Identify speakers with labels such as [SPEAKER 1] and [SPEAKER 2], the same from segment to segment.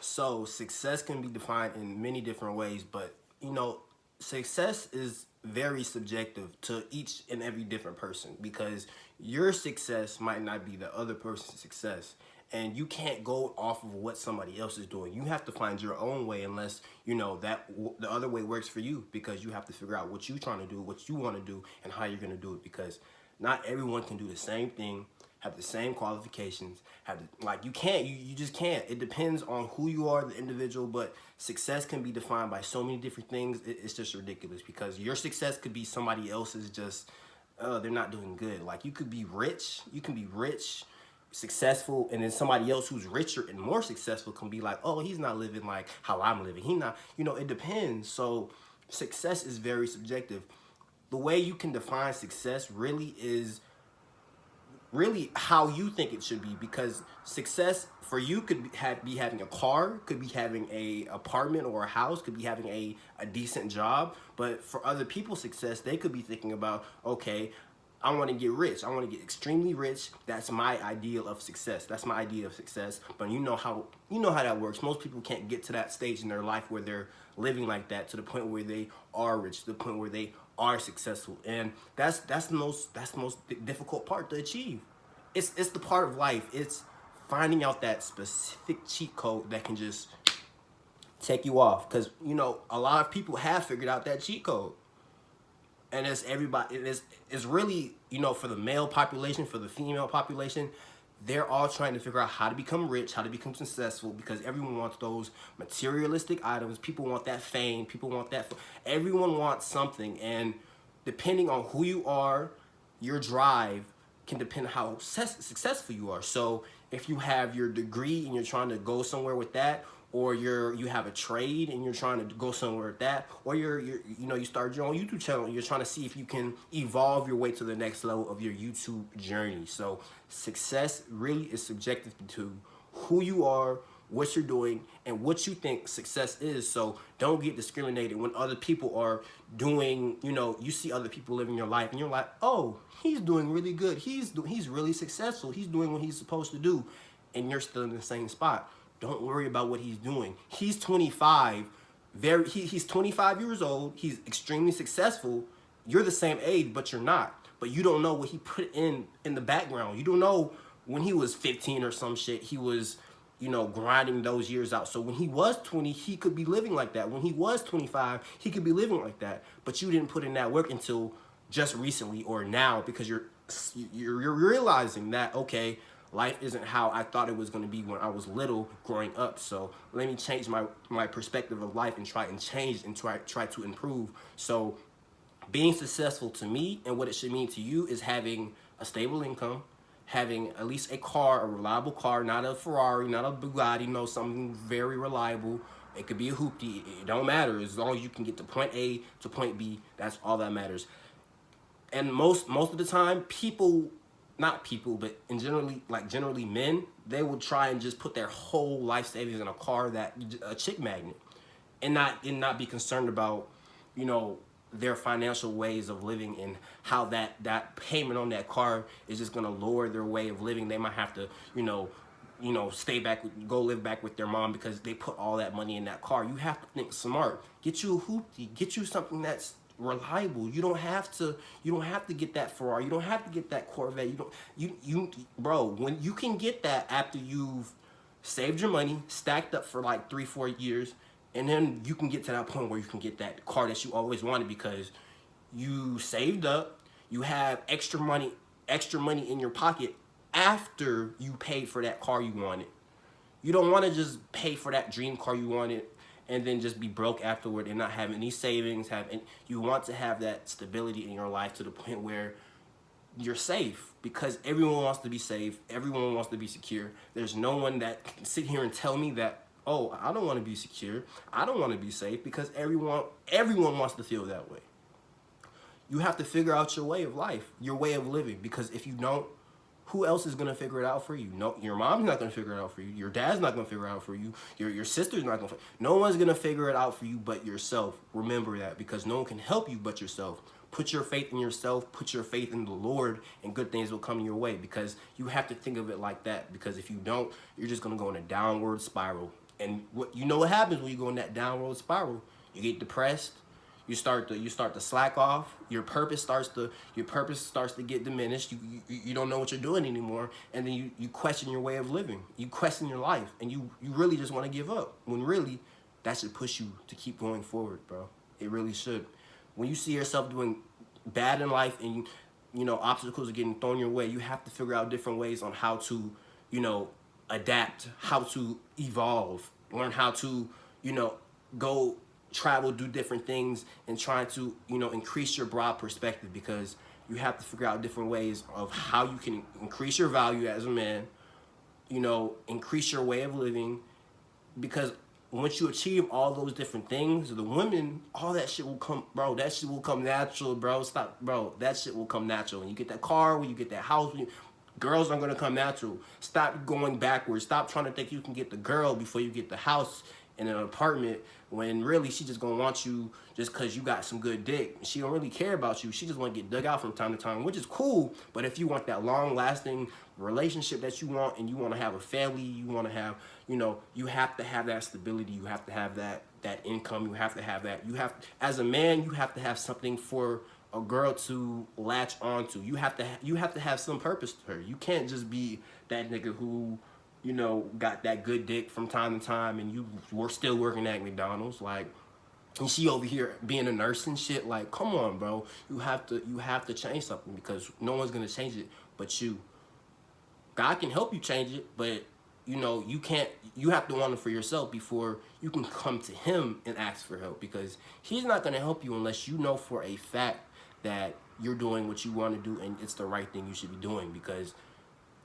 [SPEAKER 1] So success can be defined in many different ways, but success is very subjective to each and every different person because your success might not be the other person's success. And you can't go off of what somebody else is doing. You have to find your own way unless the other way works for you because you have to figure out what you're trying to do, what you want to do, and how you're going to do it because not everyone can do the same thing, have the same qualifications, you can't, you just can't. It depends on who you are, the individual, but success can be defined by so many different things. It's just ridiculous because your success could be somebody else's just, they're not doing good. Like you can be rich, successful, and then somebody else who's richer and more successful can be like, oh, he's not living like how I'm living. He not, it depends. So success is very subjective. The way you can define success really how you think it should be because success for you could be having a car, could be having a apartment or a house, could be having a decent job. But for other people's success, they could be thinking about, okay, I want to get rich. I want to get extremely rich. That's my ideal of success. That's my idea of success. But you know how that works. Most people can't get to that stage in their life where they're living like that to the point where they are rich, to the point where they are successful. And that's the most difficult part to achieve. It's the part of life. It's finding out that specific cheat code that can just take you off. Because a lot of people have figured out that cheat code. And it's everybody. It's really for the male population, for the female population, they're all trying to figure out how to become rich, how to become successful, because everyone wants those materialistic items. People want that fame. People want that. Everyone wants something, and depending on who you are, your drive can depend on how successful you are. So if you have your degree and you're trying to go somewhere with that, or you have a trade and you're trying to go somewhere with that, or you start your own YouTube channel and you're trying to see if you can evolve your way to the next level of your YouTube journey. So success really is subjective to who you are, what you're doing, and what you think success is. So don't get discriminated when other people are doing, you see other people living your life and you're like, oh, he's doing really good. He's really successful. He's doing what he's supposed to do. And you're still in the same spot. Don't worry about what he's doing. He's 25. He's 25 years old. He's extremely successful. You're the same age, but you're not. But you don't know what he put in the background. You don't know when he was 15 or some shit, he was, grinding those years out. So when he was 20, he could be living like that. When he was 25, he could be living like that. But you didn't put in that work until just recently or now because you're realizing that, okay, life isn't how I thought it was going to be when I was little growing up. So let me change my perspective of life and try to improve. So being successful to me and what it should mean to you is having a stable income, having at least a car, a reliable car, not a Ferrari, not a Bugatti, something very reliable. It could be a hoopty. It don't matter. As long as you can get to point A to point B, that's all that matters. And most of the time, not people, but generally men, they will try and just put their whole life savings in a car a chick magnet, and not be concerned about, their financial ways of living and how that payment on that car is just gonna lower their way of living. They might have to, go live back with their mom because they put all that money in that car. You have to think smart. Get you a hoopty. Get you something that's reliable. You don't have to get that Ferrari. You don't have to get that Corvette. Bro, when you can get that after you've saved your money, stacked up for like 3-4 years, and then you can get to that point where you can get that car that you always wanted because you saved up, you have extra money in your pocket after you paid for that car you wanted. You don't want to just pay for that dream car you wanted and then just be broke afterward and not have any savings. You want to have that stability in your life to the point where you're safe, because everyone wants to be safe. Everyone wants to be secure. There's no one that can sit here and tell me that, oh, I don't want to be secure. I don't want to be safe, because everyone wants to feel that way. You have to figure out your way of life, your way of living, because if you don't, who else is going to figure it out for you? No, your mom's not going to figure it out for you. Your dad's not going to figure it out for you. Your sister's not going to. No one's going to figure it out for you but yourself. Remember that, because no one can help you but yourself. Put your faith in yourself. Put your faith in the Lord, and good things will come your way, because you have to think of it like that, because if you don't, you're just going to go in a downward spiral. And what you know what happens when you go in that downward spiral? You get depressed. You start to slack off. Your purpose starts to get diminished. You don't know what you're doing anymore, and then you question your way of living. You question your life, and you really just want to give up. When really, that should push you to keep going forward, bro. It really should. When you see yourself doing bad in life, and you know obstacles are getting thrown your way, you have to figure out different ways on how to, you know, adapt, how to evolve, learn how to, you know, go travel, do different things, and try to, you know, increase your broad perspective, because you have to figure out different ways of how you can increase your value as a man, you know, increase your way of living, because once you achieve all those different things, the women, all that shit will come, bro. That shit will come natural, bro. Stop, bro. That shit will come natural. When you get that car, when you get that house, girls are gonna come natural. Stop going backwards. Stop trying to think you can get the girl before you get the house in an apartment, when really she just gonna want you just because you got some good dick. She don't really care about you. She just want to get dug out from time to time, which is cool. But if you want that long-lasting relationship that you want, and you want to have a family, you want to have, you know, you have to have that stability. You have to have that income. You have to have that. You have, as a man, you have to have something for a girl to latch onto. You have to have some purpose to her. You can't just be that nigga who, you know, got that good dick from time to time, and you were still working at McDonald's, like, and she over here being a nurse and shit. Like, come on, bro. You have to change something, because no one's gonna change it but you. God can help you change it, but you know, you can't. You have to want it for yourself before you can come to him and ask for help, because he's not gonna help you unless you know for a fact that you're doing what you want to do and it's the right thing you should be doing. Because,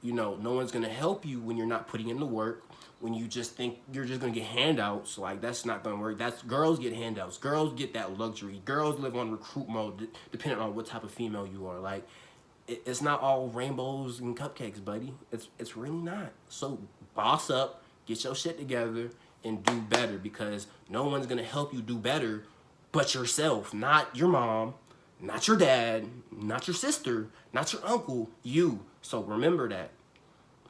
[SPEAKER 1] you know, no one's gonna help you when you're not putting in the work, when you just think you're just gonna get handouts. Like, that's not gonna work. That's, girls get handouts. Girls get that luxury. Girls live on recruit mode, depending on what type of female you are. Like, it's not all rainbows and cupcakes, buddy. It's really not. So boss up, get your shit together, and do better, because no one's gonna help you do better but yourself. Not your mom, not your dad, not your sister, not your uncle, you. So remember that.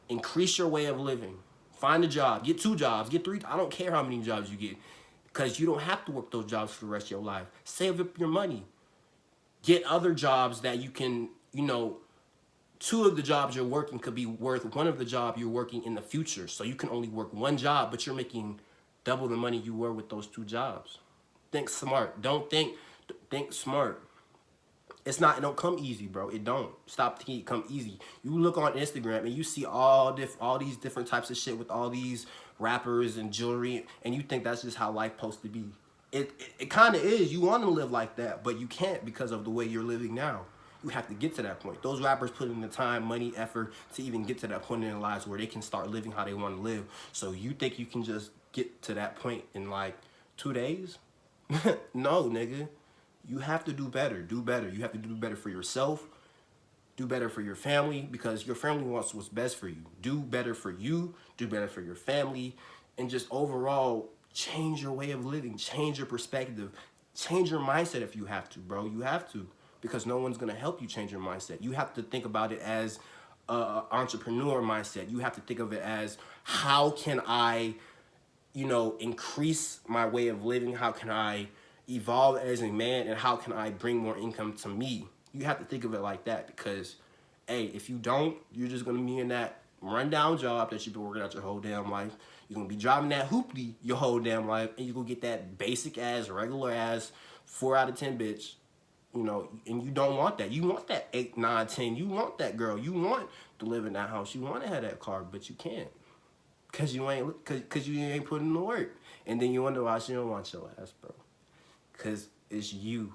[SPEAKER 1] Increase your way of living. Find a job. Get 2 jobs. Get 3. I don't care how many jobs you get, because you don't have to work those jobs for the rest of your life. Save up your money. Get other jobs that you can, you know, 2 of the jobs you're working could be worth 1 of the job you're working in the future. So you can only work 1 job, but you're making double the money you were with those 2 jobs. Think smart. Don't think smart. It don't come easy, bro. It don't. Stop thinking it come easy. You look on Instagram and you see all these different types of shit with all these rappers and jewelry, and you think that's just how life supposed to be. It kind of is. You want to live like that, but you can't, because of the way you're living now. You have to get to that point. Those rappers put in the time, money, effort to even get to that point in their lives where they can start living how they want to live. So you think you can just get to that point in like 2 days? No, nigga. You have to do better. Do better. You have to do better for yourself. Do better for your family, because your family wants what's best for you. Do better for you. Do better for your family. And just overall, change your way of living. Change your perspective. Change your mindset if you have to, bro. You have to. Because no one's going to help you change your mindset. You have to think about it as an entrepreneur mindset. You have to think of it as, how can I, you know, increase my way of living? How can I evolve as a man, and how can I bring more income to me? You have to think of it like that, because, hey, if you don't, you're just going to be in that rundown job that you've been working out your whole damn life. You're going to be driving that hoopty your whole damn life, and you're going to get that basic ass, regular ass 4 out of 10 bitch, you know, and you don't want that. You want that 8, 9, 10. You want that girl. You want to live in that house. You want to have that car, but you can't, because you ain't putting in the work. And then you wonder why she don't want your ass, bro. Because it's you.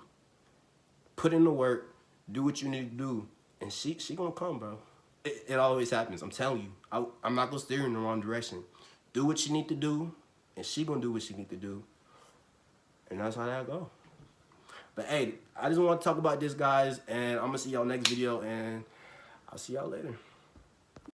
[SPEAKER 1] Put in the work, do what you need to do, and she gonna come, bro. It always happens. I'm telling you. I'm not gonna steer you in the wrong direction. Do what you need to do, and she gonna do what she need to do, and that's how that go. But hey, I just want to talk about this, guys, and I'm gonna see y'all next video, and I'll see y'all later.